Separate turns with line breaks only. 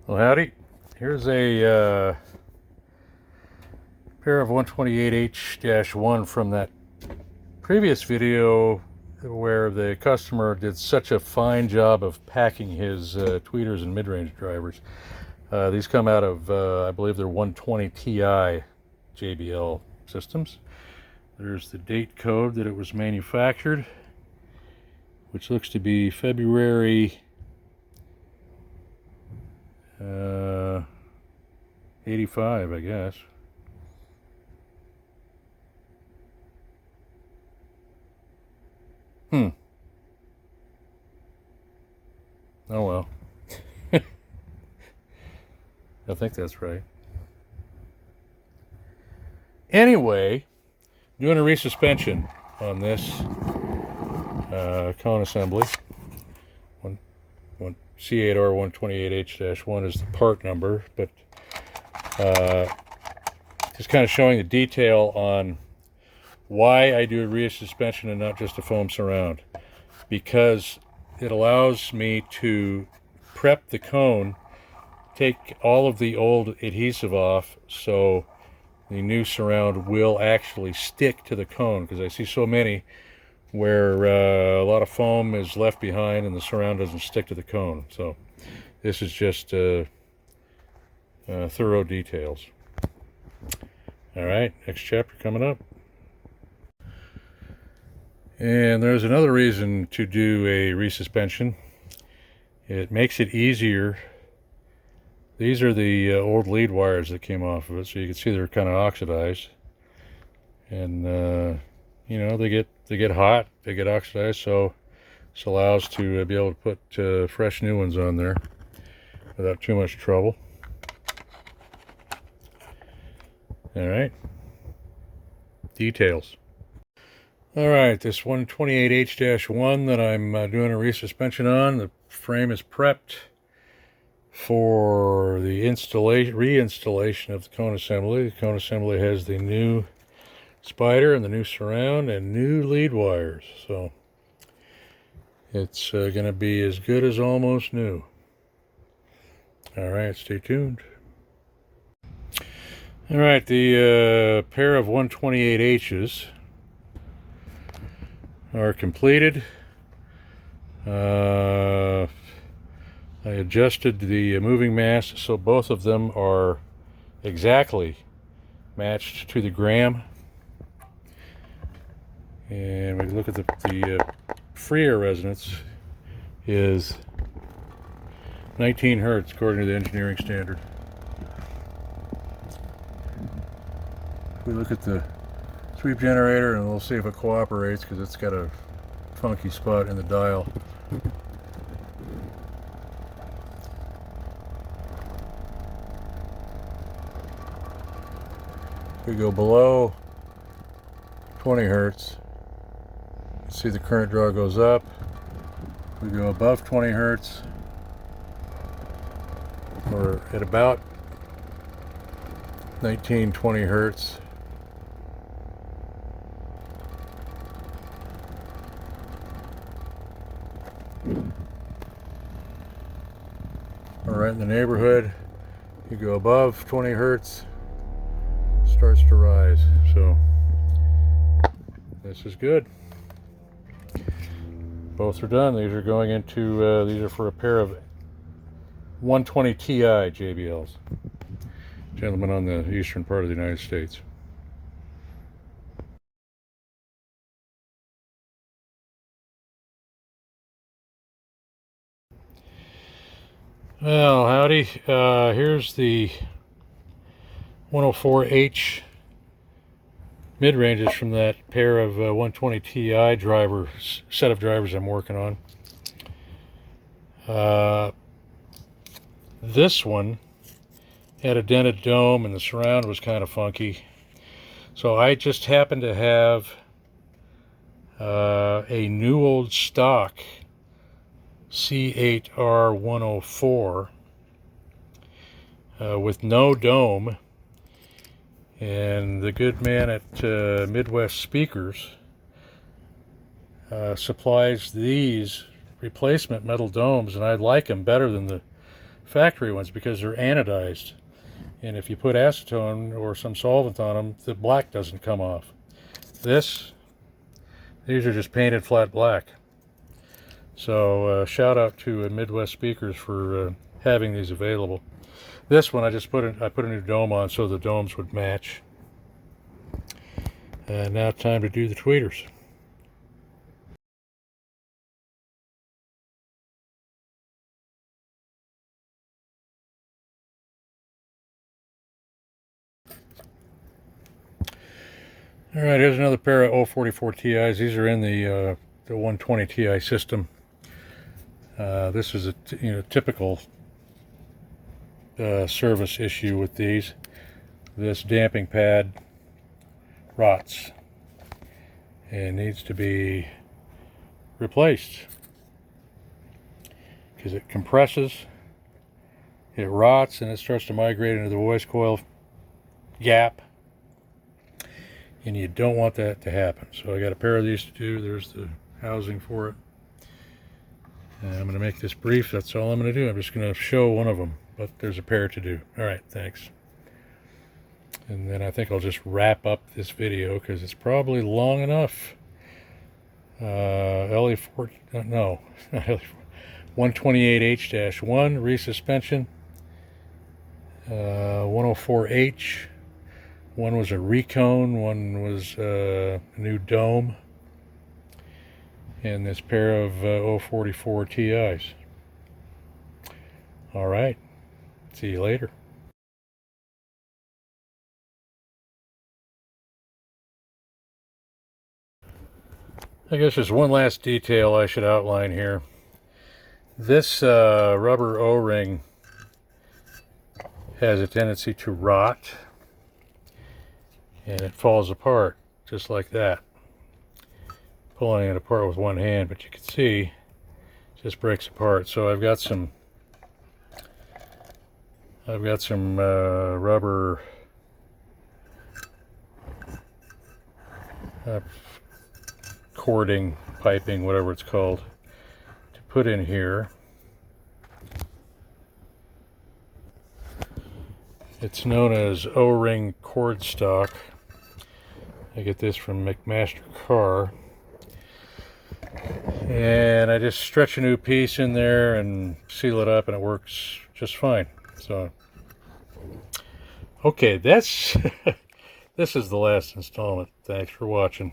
Well, howdy. Here's a pair of 128H-1 from that previous video where the customer did such a fine job of packing his tweeters and mid-range drivers. These come out of, I believe they're 120 Ti JBL systems. There's the date code that it was manufactured, which looks to be February 85, I guess. Oh well. I think that's right. Anyway, doing a resuspension on this cone assembly. C8R 128H-1 is the part number, but just kind of showing the detail on why I do a resuspension and not just a foam surround, because it allows me to prep the cone, take all of the old adhesive off, so the new surround will actually stick to the cone, because I see so many where a lot of foam is left behind and the surround doesn't stick to the cone. So this is just thorough details. All right, next chapter coming up. And there's another reason to do a resuspension. It makes it easier. These are the old lead wires that came off of it, so you can see they're kind of oxidized. And you know, they get hot, they get oxidized, so this allows to be able to put fresh new ones on there without too much trouble. All right, details. All right, this 128H-1 that I'm doing a resuspension on, the frame is prepped for the reinstallation of the cone assembly. The cone assembly has the new spider and the new surround and new lead wires, so it's going to be as good as almost new. All right, stay tuned. All right, the pair of 128H's are completed. I adjusted the moving mass so both of them are exactly matched to the gram. And we look at the free air resonance is 19 hertz according to the engineering standard. We look at the sweep generator and we'll see if it cooperates, because it's got a funky spot in the dial. We go below 20 hertz. See the current draw goes up. We go above 20 hertz. We're at about 19-20 hertz. We're right in the neighborhood. You go above 20 hertz, starts to rise. So this is good. Both are done. These are going into, these are for a pair of 120 Ti JBLs. Gentlemen on the eastern part of the United States. Well, howdy. Here's the 104H mid-ranges from that pair of 120 Ti set of drivers I'm working on. This one had a dented dome and the surround was kind of funky, so I just happened to have a new old stock C8R 104 with no dome, and the good man at Midwest Speakers supplies these replacement metal domes, and I like them better than the factory ones because they're anodized. And if you put acetone or some solvent on them, the black doesn't come off. These are just painted flat black. So shout out to Midwest Speakers for having these available. This one I put a new dome on so the domes would match. And now time to do the tweeters. All right, here's another pair of 044 Ti's. These are in the 120 Ti system. This is a typical service issue with these. This damping pad rots and needs to be replaced because it compresses, it rots, and it starts to migrate into the voice coil gap. And you don't want that to happen. So I got a pair of these to do. There's the housing for it. And I'm going to make this brief. That's all I'm going to do. I'm just going to show one of them. But there's a pair to do. All right, thanks. And then I think I'll just wrap up this video because it's probably long enough. 128H-1 resuspension. 104H. One was a recone, one was a new dome, and this pair of 044 Ti's. All right, see you later. I guess there's one last detail I should outline here. This rubber O-ring has a tendency to rot. And it falls apart just like that. Pulling it apart with one hand, but you can see it just breaks apart. So I've got some rubber cording, piping, whatever it's called, to put in here. It's known as O-ring cord stock. I get this from McMaster Car. And I just stretch a new piece in there and seal it up, and it works just fine. So, okay, this is the last installment. Thanks for watching.